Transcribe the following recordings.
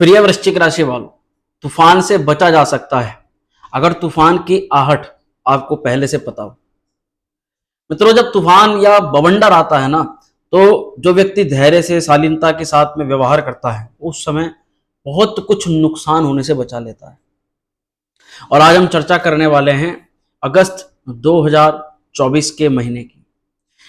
प्रिय वृश्चिक राशि वालों, तूफान से बचा जा सकता है अगर तूफान की आहट आपको पहले से पता हो। मित्रों, जब तूफान या बवंडर आता है ना, तो जो व्यक्ति धैर्य से शालीनता के साथ में व्यवहार करता है उस समय बहुत कुछ नुकसान होने से बचा लेता है। और आज हम चर्चा करने वाले हैं अगस्त 2024 के महीने की।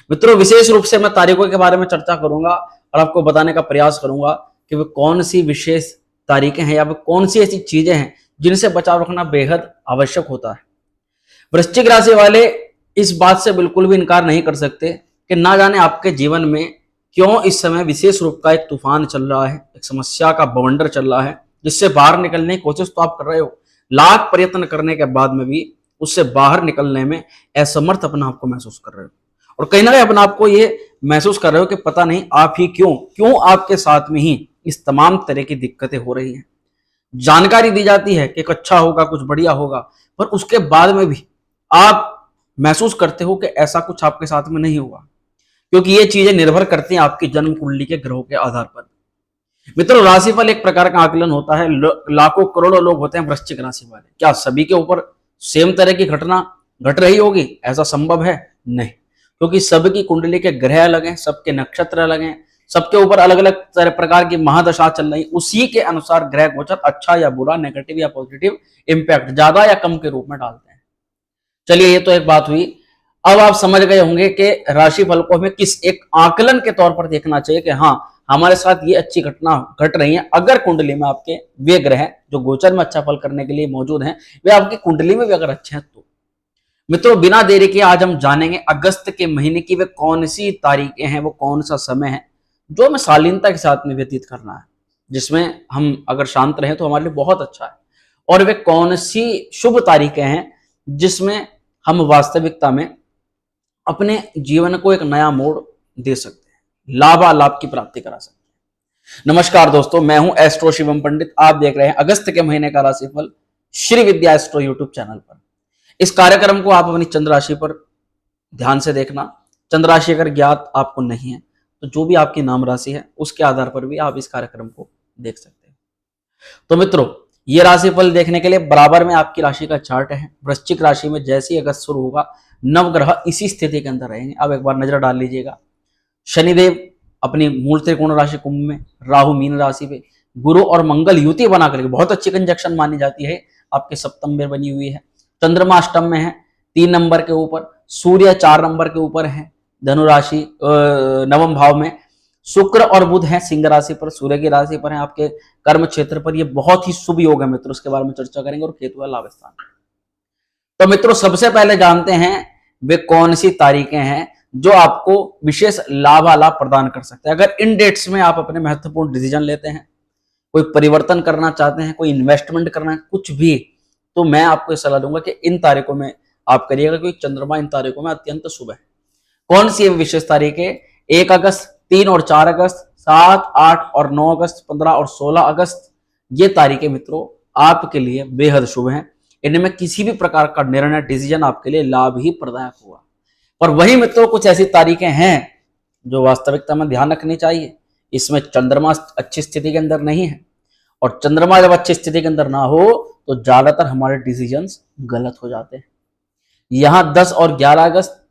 मित्रों, विशेष रूप से मैं तारीखों के बारे में चर्चा करूंगा और आपको बताने का प्रयास करूंगा कि वे कौन सी विशेष तारीखें हैं या वे कौन सी ऐसी चीजें हैं जिनसे बचाव रखना बेहद आवश्यक होता है। वृश्चिक राशि वाले इस बात से बिल्कुल भी इनकार नहीं कर सकते कि ना जाने आपके जीवन में क्यों इस समय विशेष रूप का एक तूफान चल रहा है, एक समस्या का बवंडर चल रहा है, जिससे बाहर निकलने की कोशिश तो आप कर रहे हो, लाख प्रयत्न करने के बाद में भी उससे बाहर निकलने में असमर्थ अपने आप को महसूस कर रहे हो। और कहीं ना कहीं अपने आप को ये महसूस कर रहे हो कि पता नहीं आप ही क्यों आपके साथ में ही इस तमाम तरह की दिक्कतें हो रही हैं। जानकारी दी जाती है कि एक अच्छा होगा, कुछ बढ़िया होगा, पर उसके बाद में भी आप महसूस करते हो कि ऐसा कुछ आपके साथ में नहीं हुआ, क्योंकि ये चीजें निर्भर करती हैं आपकी जन्म कुंडली के ग्रहों के आधार पर। मित्रों, राशिफल एक प्रकार का आकलन होता है। लाखों करोड़ों लोग होते हैं वृश्चिक राशि वाले। क्या सभी के ऊपर सेम तरह की घटना घट रही होगी? ऐसा संभव है? नहीं, क्योंकि सबकी कुंडली के ग्रह अलग हैं, सबके नक्षत्र अलग हैं, सबके ऊपर अलग अलग तरह प्रकार की महादशा चल रही, उसी के अनुसार ग्रह गोचर अच्छा या बुरा, नेगेटिव या पॉजिटिव इंपैक्ट ज्यादा या कम के रूप में डालते हैं। चलिए, ये तो एक बात हुई। अब आप समझ गए होंगे कि राशिफल को हमें किस एक आकलन के तौर पर देखना चाहिए कि हाँ, हमारे साथ ये अच्छी घटना घट रही है अगर कुंडली में आपके वे ग्रह जो गोचर में अच्छा फल करने के लिए मौजूद हैं, वे आपकी कुंडली में भी अगर अच्छे हैं तो। मित्रों, बिना देरी के आज हम जानेंगे अगस्त के महीने की वे कौन सी तारीखें हैं, वो कौन सा समय है जो हमें शालीनता के साथ में व्यतीत करना है, जिसमें हम अगर शांत रहें तो हमारे लिए बहुत अच्छा है। और वे कौन सी शुभ तारीखें हैं जिसमें हम वास्तविकता में अपने जीवन को एक नया मोड़ दे सकते हैं, लाभालाभ की प्राप्ति करा सकते हैं। नमस्कार दोस्तों, मैं हूं एस्ट्रो शिवम पंडित। आप देख रहे हैं अगस्त के महीने का राशिफल श्री विद्या एस्ट्रो यूट्यूब चैनल पर। इस कार्यक्रम को आप अपनी चंद्र राशि पर ध्यान से देखना। चंद्र राशि अगर ज्ञात आपको नहीं है तो जो भी आपकी नाम राशि है उसके आधार पर भी आप इस कार्यक्रम को देख सकते हैं। तो मित्रों, ये राशिफल देखने के लिए बराबर में आपकी राशि का चार्ट है। वृश्चिक राशि में जैसे ही अगस्त शुरू होगा, नवग्रह इसी स्थिति के अंदर रहेंगे। अब एक बार नजर डाल लीजिएगा। शनिदेव अपनी मूल त्रिकोण राशि कुंभ में, राहु मीन राशि पे, गुरु और मंगल युति बना करके बहुत अच्छी कंजक्शन मानी जाती है, आपके सप्तम में बनी हुई है। चंद्रमा अष्टम में है 3 नंबर के ऊपर, सूर्य 4 नंबर के ऊपर है धनु राशि नवम भाव में, शुक्र और बुध है सिंह राशि पर, सूर्य की राशि पर है आपके कर्म क्षेत्र पर। ये बहुत ही शुभ योग है मित्रों, उसके बारे में चर्चा करेंगे। और केतु है लाभ स्थान। तो मित्रों, सबसे पहले जानते हैं वे कौन सी तारीखें हैं जो आपको विशेष लाभालाभ प्रदान कर सकते हैं। अगर इन डेट्स में आप अपने महत्वपूर्ण डिसीजन लेते हैं, कोई परिवर्तन करना चाहते हैं, कोई इन्वेस्टमेंट करना है, कुछ भी, तो मैं आपको सलाह दूंगा कि इन तारीखों में आप करिएगा, क्योंकि चंद्रमा इन तारीखों में अत्यंत शुभ है। कौन सी विशेष तारीखें? 1 अगस्त, 3 और 4 अगस्त, 7, 8 और 9 अगस्त, 15 और 16 अगस्त। ये तारीखें मित्रों आपके लिए बेहद शुभ हैं। इनमें किसी भी प्रकार का निर्णय, डिसीजन आपके लिए लाभ ही प्रदायक होगा। पर वही मित्रों, कुछ ऐसी तारीखें हैं जो वास्तविकता में ध्यान रखनी चाहिए। इसमें चंद्रमा अच्छी स्थिति के अंदर नहीं है, और चंद्रमा जब अच्छी स्थिति के अंदर ना हो तो ज्यादातर हमारे डिसीजंस गलत हो जाते हैं। यहां 10 और 11 अगस्त,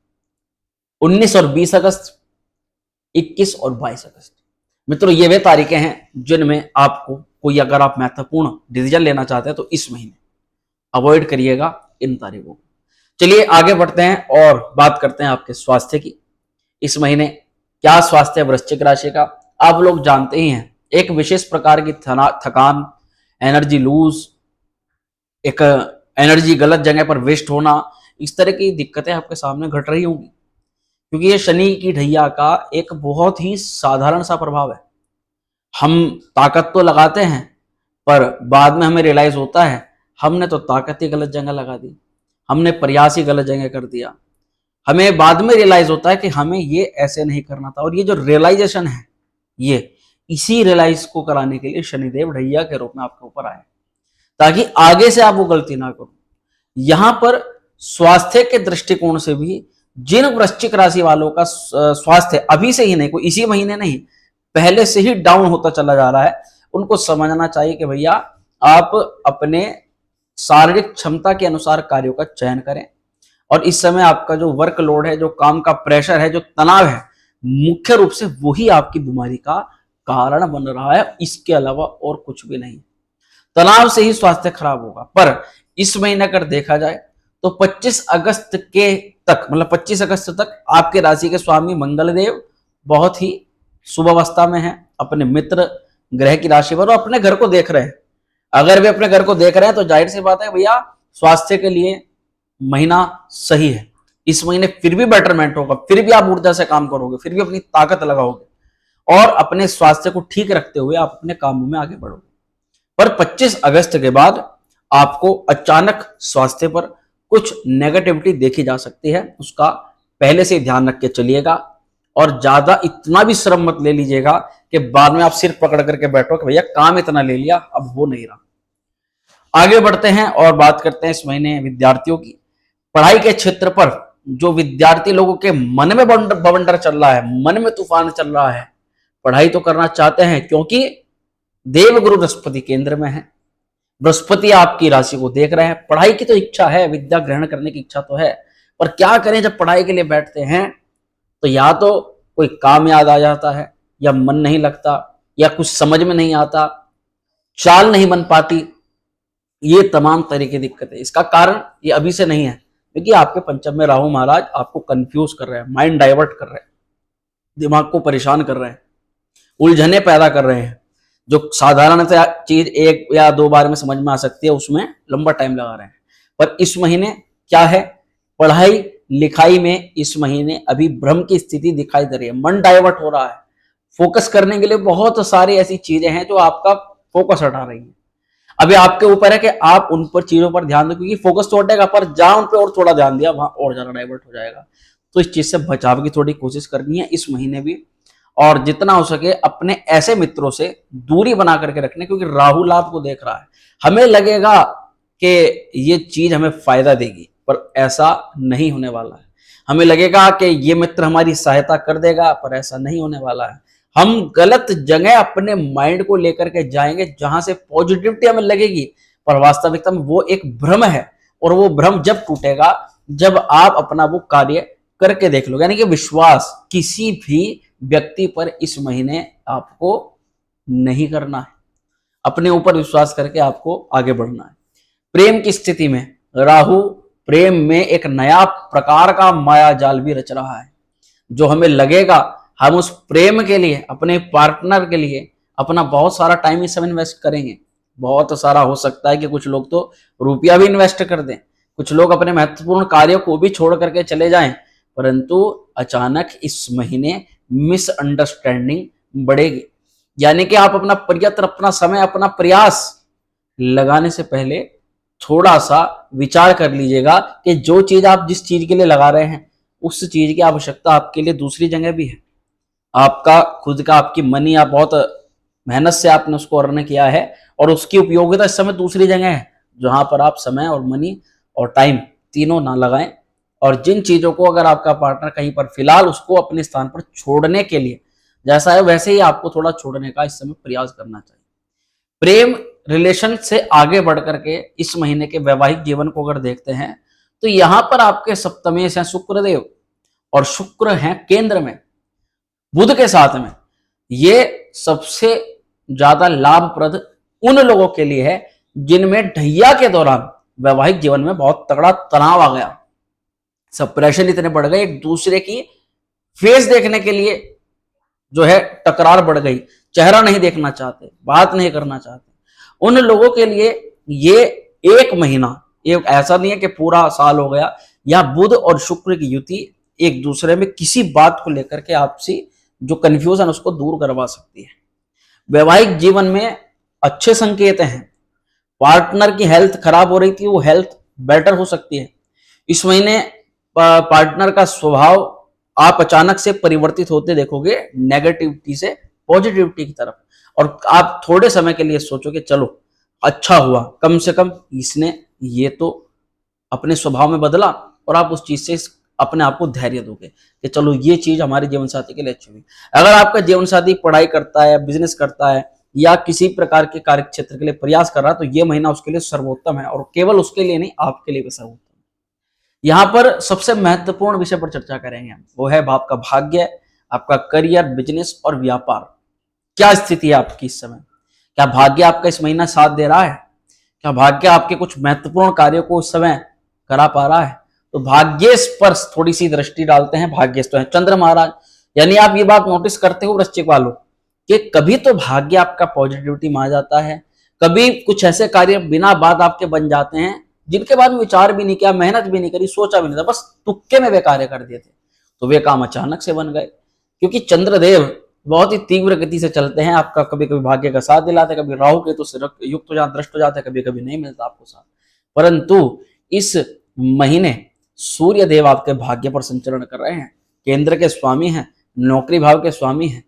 19 और 20 अगस्त, 21 और 22 अगस्त, मित्रों ये वे तारीखें हैं जिनमें आपको कोई अगर आप महत्वपूर्ण डिसीजन लेना चाहते हैं तो इस महीने अवॉइड करिएगा इन तारीखों को। चलिए आगे बढ़ते हैं और बात करते हैं आपके स्वास्थ्य की। इस महीने क्या स्वास्थ्य है वृश्चिक राशि का? आप लोग जानते ही हैं, एक विशेष प्रकार की थकान, एनर्जी लूज, एक एनर्जी गलत जगह पर वेस्ट होना, इस तरह की दिक्कतें आपके सामने घट रही होंगी, क्योंकि ये शनि की ढैया का एक बहुत ही साधारण सा प्रभाव है। हम ताकत तो लगाते हैं, पर बाद में हमें रियलाइज होता है हमने तो ताकत ही गलत जगह लगा दी, हमने प्रयास ही गलत जगह कर दिया। हमें बाद में रियलाइज होता है कि हमें ये ऐसे नहीं करना था। और ये जो रियलाइजेशन है, ये इसी रियलाइज को कराने के लिए शनिदेव ढैया के रूप में आपके ऊपर आए, ताकि आगे से आप वो गलती ना करो। यहां पर स्वास्थ्य के दृष्टिकोण से भी जिन वृश्चिक राशि वालों का स्वास्थ्य अभी से ही नहीं, कोई इसी महीने नहीं, पहले से ही डाउन होता चला जा रहा है, उनको समझना चाहिए कि भैया आप अपने शारीरिक क्षमता के अनुसार कार्यों का चयन करें। और इस समय आपका जो वर्कलोड है, जो काम का प्रेशर है, जो तनाव है, मुख्य रूप से वही आपकी बीमारी का कारण बन रहा है, इसके अलावा और कुछ भी नहीं। तनाव से ही स्वास्थ्य खराब होगा। पर इस महीने अगर देखा जाए तो 25 अगस्त के तक, मतलब 25 अगस्त तक आपके राशि के स्वामी मंगलदेव बहुत ही शुभ अवस्था में है, अपने मित्र ग्रह की राशि पर, और अपने घर को देख रहे हैं। अगर वे अपने घर को देख रहे हैं तो जाहिर सी बात है भैया स्वास्थ्य के लिए महीना सही है। इस महीने फिर भी बेटरमेंट होगा, फिर भी आप ऊर्जा से काम करोगे, फिर भी अपनी ताकत लगाओगे और अपने स्वास्थ्य को ठीक रखते हुए आप अपने कामों में आगे बढ़ोगे। पर 25 अगस्त के बाद आपको अचानक स्वास्थ्य पर कुछ नेगेटिविटी देखी जा सकती है, उसका पहले से ध्यान रख के चलिएगा। और ज्यादा इतना भी श्रम मत ले लीजिएगा कि बाद में आप सिर पकड़ करके बैठो कि भैया काम इतना ले लिया, अब हो नहीं रहा। आगे बढ़ते हैं और बात करते हैं इस महीने विद्यार्थियों की। पढ़ाई के क्षेत्र पर जो विद्यार्थी लोगों के मन में बवंडर चल रहा है, मन में तूफान चल रहा है, पढ़ाई तो करना चाहते हैं क्योंकि देवगुरु बृहस्पति केंद्र में है, बृहस्पति आपकी राशि को देख रहे हैं, पढ़ाई की तो इच्छा है, विद्या ग्रहण करने की इच्छा तो है, पर क्या करें जब पढ़ाई के लिए बैठते हैं तो या तो कोई काम याद आ जाता है, या मन नहीं लगता, या कुछ समझ में नहीं आता, चाल नहीं बन पाती। ये तमाम तरह की दिक्कत है। इसका कारण ये अभी से नहीं है, क्योंकि आपके पंचम में राहु महाराज आपको कंफ्यूज कर रहे हैं, माइंड डाइवर्ट कर रहे हैं, दिमाग को परेशान कर रहे हैं, उलझने पैदा कर रहे हैं। जो साधारणतः चीज एक या दो बार में समझ में आ सकती है, उसमें लंबा टाइम लगा रहे हैं। पर इस महीने क्या है, पढ़ाई लिखाई में इस महीने अभी भ्रम की स्थिति दिखाई दे रही है, मन डाइवर्ट हो रहा है। फोकस करने के लिए बहुत सारी ऐसी चीजें हैं जो आपका फोकस हटा रही है। अभी आपके ऊपर है कि आप उन पर चीजों पर ध्यान दो, क्योंकि फोकस तो हटेगा, पर जहां उन पर और थोड़ा ध्यान दिया वहां और ज्यादा डाइवर्ट हो जाएगा। तो इस चीज से बचाव की थोड़ी कोशिश करनी है इस महीने भी, और जितना हो सके अपने ऐसे मित्रों से दूरी बना करके रखने, क्योंकि राहुल आपको देख रहा है। हमें लगेगा कि ये चीज हमें फायदा देगी, पर ऐसा नहीं होने वाला है। हमें लगेगा कि ये मित्र हमारी सहायता कर देगा, पर ऐसा नहीं होने वाला है। हम गलत जगह अपने माइंड को लेकर के जाएंगे जहां से पॉजिटिविटी हमें लगेगी, पर वास्तविकता में वो एक भ्रम है। और वो भ्रम जब टूटेगा जब आप अपना वो कार्य करके देख लो। यानी कि विश्वास किसी भी व्यक्ति पर इस महीने आपको नहीं करना है, अपने ऊपर विश्वास करके आपको आगे बढ़ना है। प्रेम की स्थिति में राहु प्रेम में एक नया प्रकार का माया जाल भी रच रहा है, जो हमें लगेगा हम उस प्रेम के लिए, अपने पार्टनर के लिए अपना बहुत सारा टाइम इस समय इन्वेस्ट करेंगे। बहुत सारा हो सकता है कि कुछ लोग तो रुपया भी इन्वेस्ट कर दें, कुछ लोग अपने महत्वपूर्ण कार्यों को भी छोड़ करके चले जाएं, परंतु अचानक इस महीने मिसअंडरस्टैंडिंग बढ़ेगी। यानी कि आप अपना प्रयत्न, अपना समय, अपना प्रयास लगाने से पहले थोड़ा सा विचार कर लीजिएगा कि जो चीज आप जिस चीज के लिए लगा रहे हैं उस चीज की आवश्यकता आपके लिए दूसरी जगह भी है। आपका खुद का, आपकी मनी, आप बहुत मेहनत से आपने उसको अर्न किया है और उसकी उपयोगिता इस समय दूसरी जगह है, जहां पर आप समय और मनी और टाइम तीनों ना लगाएं। और जिन चीजों को अगर आपका पार्टनर कहीं पर फिलहाल उसको अपने स्थान पर छोड़ने के लिए जैसा है वैसे ही आपको थोड़ा छोड़ने का इस समय प्रयास करना चाहिए। प्रेम रिलेशन से आगे बढ़ करके इस महीने के वैवाहिक जीवन को अगर देखते हैं तो यहां पर आपके सप्तमेश हैं शुक्रदेव, और शुक्र हैं केंद्र में बुध के साथ में। ये सबसे ज्यादा लाभप्रद उन लोगों के लिए है जिनमें ढैया के दौरान वैवाहिक जीवन में बहुत तगड़ा तनाव आ गया, सब प्रेशर इतने बढ़ गए, एक दूसरे की फेस देखने के लिए जो है टकरार बढ़ गई, चेहरा नहीं देखना चाहते, बात नहीं करना चाहते। उन लोगों के लिए ये एक महीना, ये ऐसा नहीं है कि पूरा साल हो गया, या बुध और शुक्र की युति एक दूसरे में किसी बात को लेकर के आपसी जो कंफ्यूजन उसको दूर करवा सकती है। वैवाहिक जीवन में अच्छे संकेत हैं। पार्टनर की हेल्थ खराब हो रही थी, वो हेल्थ बेटर हो सकती है। इस महीने पार्टनर का स्वभाव आप अचानक से परिवर्तित होते देखोगे नेगेटिविटी से पॉजिटिविटी की तरफ, और आप थोड़े समय के लिए सोचोगे चलो अच्छा हुआ, कम से कम इसने ये तो अपने स्वभाव में बदला, और आप उस चीज से अपने आप को धैर्य दोगे कि चलो ये चीज हमारे जीवन साथी के लिए अच्छी हुई। अगर आपका जीवन साथी पढ़ाई करता है, बिजनेस करता है, या किसी प्रकार के कार्य क्षेत्र के लिए प्रयास कर रहा है, तो ये महीना उसके लिए सर्वोत्तम है, और केवल उसके लिए नहीं, आपके लिए भी सर्वोत्तम। यहाँ पर सबसे महत्वपूर्ण विषय पर चर्चा करेंगे हम, वो है आपका भाग्य, आपका करियर, बिजनेस और व्यापार। क्या स्थिति है आपकी इस समय? क्या भाग्य आपका इस महीना साथ दे रहा है? क्या भाग्य आपके कुछ महत्वपूर्ण कार्यों को उस समय करा पा रहा है? तो भाग्येश पर थोड़ी सी दृष्टि डालते हैं। भाग्येश तो है चंद्र महाराज, यानी आप ये बात नोटिस करते हो वृश्चिक वालों कि कभी तो भाग्य आपका पॉजिटिविटी में आ जाता है, कभी कुछ ऐसे कार्य बिना बात आपके बन जाते हैं जिनके बारे में विचार भी नहीं किया, मेहनत भी नहीं करी, सोचा भी नहीं था, बस तुक्के में वे कार्य कर दिए थे, तो वे काम अचानक से बन गए। क्योंकि चंद्रदेव बहुत ही तीव्र गति से चलते हैं, आपका कभी कभी भाग्य का साथ दिलाते, कभी राहु केतु से युक्त हो जाते, दृष्ट हो जाते, कभी कभी नहीं मिलता आपको साथ। परंतु इस महीने सूर्य देव आपके भाग्य पर संचरण कर रहे हैं, केंद्र के स्वामी हैं, नौकरी भाव के स्वामी हैं।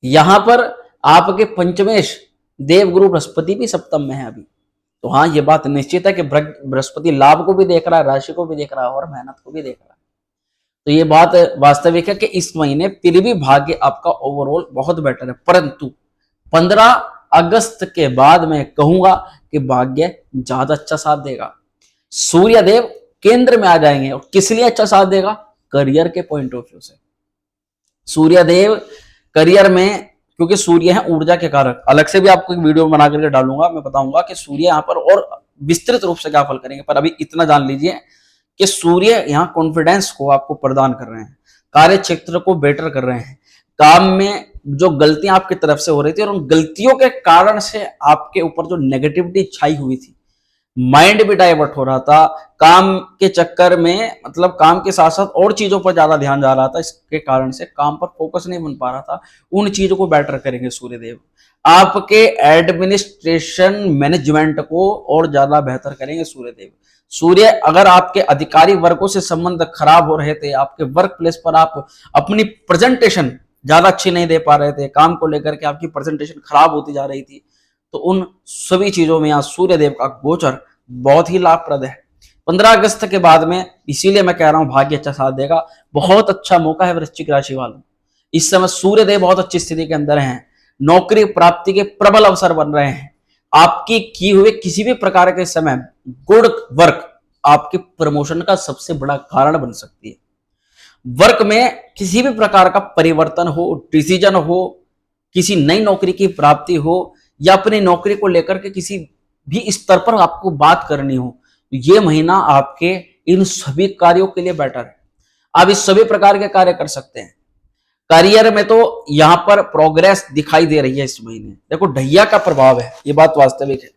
यहां पर आपके पंचमेश देवगुरु बृहस्पति भी सप्तम में है अभी। तो हाँ, ये बात निश्चित है कि बृहस्पति लाभ को भी देख रहा है, राशि को भी देख रहा है और मेहनत को भी देख रहा है। तो ये बात वास्तविक है कि इस महीने फिर भी भाग्य आपका ओवरऑल बहुत बेटर है, परंतु 15 अगस्त के बाद मैं कहूंगा कि भाग्य ज्यादा अच्छा साथ देगा। सूर्य देव केंद्र में आ जाएंगे, और किस लिए अच्छा साथ देगा? करियर के पॉइंट ऑफ व्यू से। सूर्य देव करियर में, क्योंकि सूर्य है ऊर्जा के कारक, अलग से भी आपको एक वीडियो बना करके डालूंगा, मैं बताऊंगा कि सूर्य यहाँ पर और विस्तृत रूप से क्या फल करेंगे, पर अभी इतना जान लीजिए कि सूर्य यहाँ कॉन्फिडेंस को आपको प्रदान कर रहे हैं, कार्य क्षेत्र को बेटर कर रहे हैं, काम में जो गलतियां आपकी तरफ से हो रही थी और उन गलतियों के कारण से आपके ऊपर जो नेगेटिविटी छाई हुई थी, माइंड भी डाइवर्ट हो रहा था, काम के चक्कर में मतलब काम के साथ साथ और चीजों पर ज्यादा ध्यान जा रहा था, इसके कारण से काम पर फोकस नहीं बन पा रहा था, उन चीजों को बेटर करेंगे सूर्यदेव। आपके एडमिनिस्ट्रेशन मैनेजमेंट को और ज्यादा बेहतर करेंगे सूर्यदेव। सूर्य अगर आपके अधिकारी वर्गों से संबंध खराब हो रहे थे, आपके वर्क प्लेस पर आप अपनी प्रेजेंटेशन ज्यादा अच्छी नहीं दे पा रहे थे, काम को लेकर के आपकी प्रेजेंटेशन खराब होती जा रही थी, तो उन सभी चीजों में यहाँ सूर्यदेव का गोचर बहुत ही लाभप्रद है 15 अगस्त के बाद में। इसीलिए मैं कह रहा हूं भाग्य अच्छा साथ देगा, बहुत अच्छा मौका है वृश्चिक राशि वालों। इस समय सूर्यदेव बहुत अच्छी स्थिति के अंदर हैं, नौकरी प्राप्ति के प्रबल अवसर बन रहे हैं, आपकी की हुए किसी भी प्रकार के समय गुड वर्क आपके प्रमोशन का सबसे बड़ा कारण बन सकती है। वर्क में किसी भी प्रकार का परिवर्तन हो, डिसीजन हो, किसी नई नौकरी की प्राप्ति हो, या अपनी नौकरी को लेकर के किसी भी स्तर पर आपको बात करनी हो, ये महीना आपके इन सभी कार्यों के लिए बेटर है। आप इस सभी प्रकार के कार्य कर सकते हैं। करियर में तो यहां पर प्रोग्रेस दिखाई दे रही है इस महीने। देखो ढैया का प्रभाव है, ये बात वास्तविक है।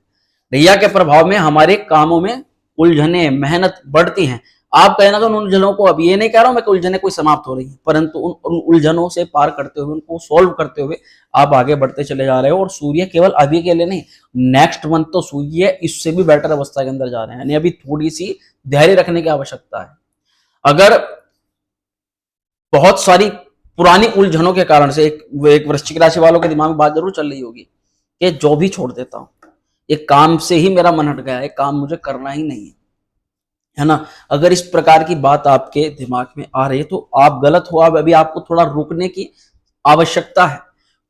ढैया के प्रभाव में हमारे कामों में उलझने, मेहनत बढ़ती हैं। आप कहना तो उन उलझनों को, अब ये नहीं कह रहा हूं मैं कि उलझने कोई समाप्त हो रही है, परंतु उन उलझनों से पार करते हुए, उनको सॉल्व करते हुए आप आगे बढ़ते चले जा रहे हो। और सूर्य केवल अभी के लिए नहीं, नेक्स्ट मंथ तो सूर्य इससे भी बेटर अवस्था के अंदर जा रहे हैं, यानी अभी थोड़ी सी धैर्य रखने की आवश्यकता है। अगर बहुत सारी पुरानी उलझनों के कारण से एक वृश्चिक राशि वालों के दिमाग में बात जरूर चल रही होगी कि जो भी छोड़ देता हूं, ये काम से ही मेरा मन हट गया है, काम मुझे करना ही नहीं है ना। अगर इस प्रकार की बात आपके दिमाग में आ रही है तो आप गलत हो, अब अभी आपको थोड़ा रुकने की आवश्यकता है,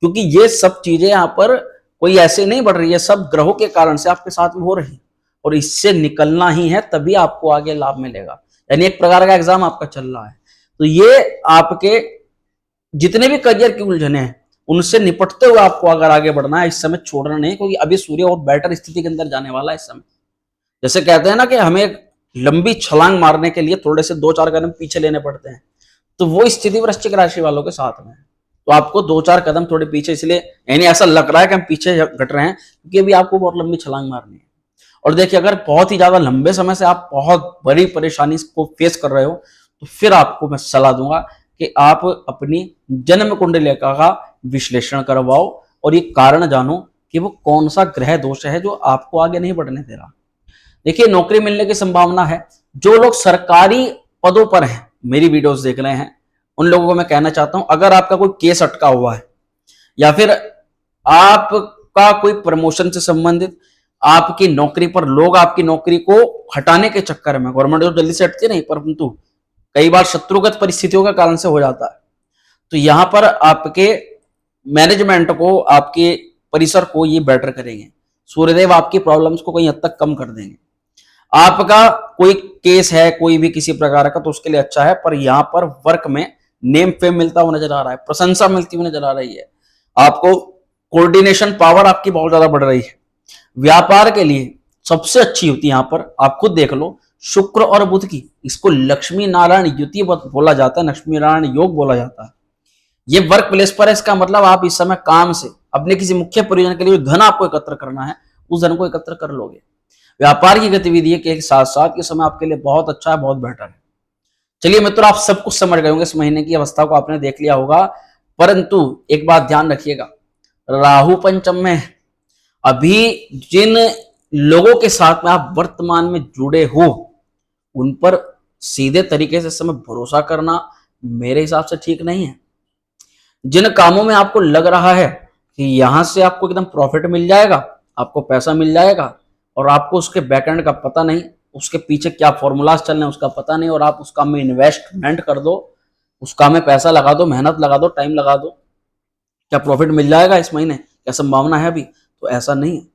क्योंकि ये सब चीजें यहाँ पर कोई ऐसे नहीं बढ़ रही है, सब ग्रहों के कारण से आपके साथ में हो रही है, और इससे निकलना ही है, तभी आपको आगे लाभ मिलेगा। यानी एक प्रकार का एग्जाम आपका चल रहा है, तो ये आपके जितने भी करियर की उलझने हैं उनसे निपटते हुए आपको अगर आगे बढ़ना है, इस समय छोड़ना नहीं, क्योंकि अभी सूर्य और बेटर स्थिति के अंदर जाने वाला है इस समय। जैसे कहते हैं ना कि हमें लंबी छलांग मारने के लिए थोड़े से 2-4 कदम पीछे लेने पड़ते हैं, तो वो स्थिति वृश्चिक राशि वालों के साथ में है। तो आपको 2-4 कदम थोड़े पीछे, इसलिए यानी ऐसा लग रहा है कि हम पीछे घट रहे हैं, क्योंकि अभी आपको बहुत लंबी छलांग मारनी है। और देखिए, अगर बहुत ही ज्यादा लंबे समय से आप बहुत बड़ी परेशानी को फेस कर रहे हो, तो फिर आपको मैं सलाह दूंगा कि आप अपनी जन्म कुंडली का विश्लेषण करवाओ और ये कारण जानो कि वो कौन सा ग्रह दोष है जो आपको आगे नहीं बढ़ने दे रहा। देखिए, नौकरी मिलने की संभावना है। जो लोग सरकारी पदों पर हैं, मेरी वीडियोस देख रहे हैं, उन लोगों को मैं कहना चाहता हूं, अगर आपका कोई केस अटका हुआ है या फिर आपका कोई प्रमोशन से संबंधित, आपकी नौकरी पर लोग आपकी नौकरी को हटाने के चक्कर में, गवर्नमेंट तो जल्दी से हटती नहीं, परंतु कई बार शत्रुगत परिस्थितियों के कारण से हो जाता है, तो यहां पर आपके मैनेजमेंट को, आपके परिसर को ये बेटर करेंगे। सूर्यदेव आपकी प्रॉब्लम्स को कहीं हद तक कम कर देंगे। आपका कोई केस है कोई भी किसी प्रकार का तो उसके लिए अच्छा है, पर यहाँ पर वर्क में नेम फेम मिलता हुआ नजर आ रहा है, प्रशंसा मिलती हुई नजर आ रही है, आपको कोऑर्डिनेशन पावर आपकी बहुत ज्यादा बढ़ रही है। व्यापार के लिए सबसे अच्छी होती है यहाँ पर, आप खुद देख लो, शुक्र और बुध की, इसको लक्ष्मी नारायण युति बोला जाता है, लक्ष्मी नारायण योग बोला जाता है। ये वर्क प्लेस पर है, इसका मतलब आप इस समय काम से अपने किसी मुख्य प्रयोजन के लिए जो धन आपको एकत्र करना है उस धन को एकत्र कर लोगे। व्यापार की गतिविधि के साथ साथ ये समय आपके लिए बहुत अच्छा है, बहुत बेटर है। चलिए मित्रों, आप सब कुछ समझ गए होंगे, इस महीने की अवस्था को आपने देख लिया होगा, परंतु एक बात ध्यान रखिएगा, राहु पंचम में है। अभी जिन लोगों के साथ में आप वर्तमान में जुड़े हो उन पर सीधे तरीके से समय भरोसा करना मेरे हिसाब से ठीक नहीं है। जिन कामों में आपको लग रहा है कि यहां से आपको एकदम प्रॉफिट मिल जाएगा, आपको पैसा मिल जाएगा, और आपको उसके बैकएंड का पता नहीं, उसके पीछे क्या फॉर्मूलाज चल रहे हैं उसका पता नहीं, और आप उस काम में इन्वेस्टमेंट कर दो, उस काम में पैसा लगा दो, मेहनत लगा दो, टाइम लगा दो, क्या प्रॉफिट मिल जाएगा इस महीने, क्या संभावना है अभी? तो ऐसा नहीं है।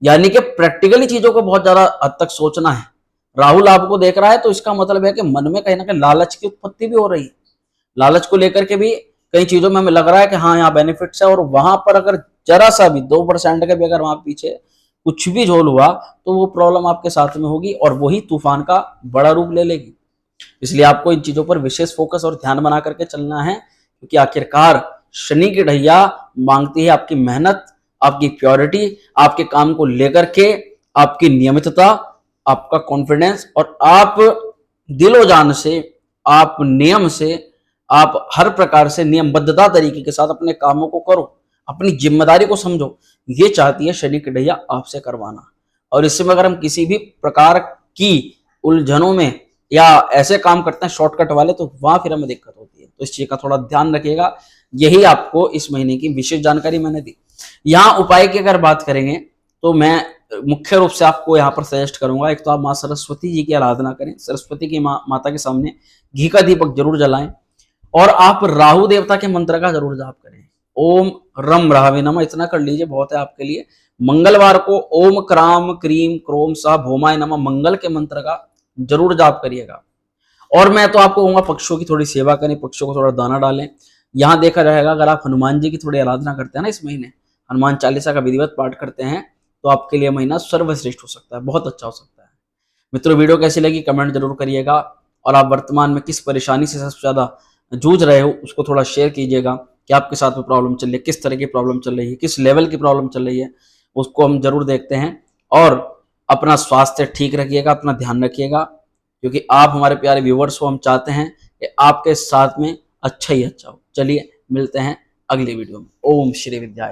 यानी कि प्रैक्टिकली चीजों को बहुत ज्यादा हद तक सोचना है। राहुल आपको देख रहा है तो इसका मतलब है कि मन में कहीं ना कहीं लालच की उत्पत्ति भी हो रही है। लालच को लेकर के भी कई चीजों में हमें लग रहा है कि हाँ यहाँ बेनिफिट्स है, और वहां पर अगर जरा सा भी 2% का भी अगर वहां पीछे कुछ भी झोल हुआ तो वो प्रॉब्लम आपके साथ में होगी और वही तूफान का बड़ा रूप ले लेगी। इसलिए आपको इन चीजों पर विशेष फोकस और ध्यान बना करके चलना है, क्योंकि आखिरकार शनि की ढैया मांगती है आपकी मेहनत, आपकी प्योरिटी, आपके काम को लेकर के आपकी नियमितता, आपका कॉन्फिडेंस, और आप दिलो जान से, आप नियम से, आप हर प्रकार से नियमबद्धता तरीके के साथ अपने कामों को करो, अपनी जिम्मेदारी को समझो। ये चाहती है शनि की ढैया आपसे करवाना। और इसमें अगर हम किसी भी प्रकार की उलझनों में या ऐसे काम करते हैं शॉर्टकट वाले, तो वहां फिर हमें दिक्कत होती है। तो इस चीज का थोड़ा ध्यान रखिएगा। यही आपको इस महीने की विशेष जानकारी मैंने दी। यहाँ उपाय की अगर बात करेंगे तो मैं मुख्य रूप से आपको यहाँ पर सजेस्ट करूंगा, एक तो आप माँ सरस्वती जी की आराधना करें, सरस्वती की माता के सामने घी का दीपक जरूर जलाएं, और आप राहु देवता के मंत्र का जरूर जाप करें। ओम रम राहवे नमः, इतना कर लीजिए, बहुत है आपके लिए। मंगलवार को ओम क्राम क्रीम क्रोम सा भोमाय नमः मंगल के मंत्र का जरूर जाप करिएगा। और मैं तो आपको कहूंगा पक्षियों की थोड़ी सेवा करें, पक्षियों को थोड़ा दाना डालें। यहाँ देखा जाएगा अगर आप हनुमान जी की थोड़ी आराधना करते हैं ना, इस महीने हनुमान चालीसा का विधिवत पाठ करते हैं, तो आपके लिए महीना सर्वश्रेष्ठ हो सकता है, बहुत अच्छा हो सकता है। मित्रों, वीडियो कैसी लगी कमेंट जरूर करिएगा, और आप वर्तमान में किस परेशानी से सबसे ज्यादा जूझ रहे हो उसको थोड़ा शेयर कीजिएगा कि आपके साथ में प्रॉब्लम चल रही है, किस तरह की प्रॉब्लम चल रही है, किस लेवल की प्रॉब्लम चल रही है, उसको हम जरूर देखते हैं। और अपना स्वास्थ्य ठीक रखिएगा, अपना ध्यान रखिएगा, क्योंकि आप हमारे प्यारे व्यूवर्स को हम चाहते हैं कि आपके साथ में अच्छा ही अच्छा हो। चलिए मिलते हैं अगली वीडियो में। ओम श्री विद्याय।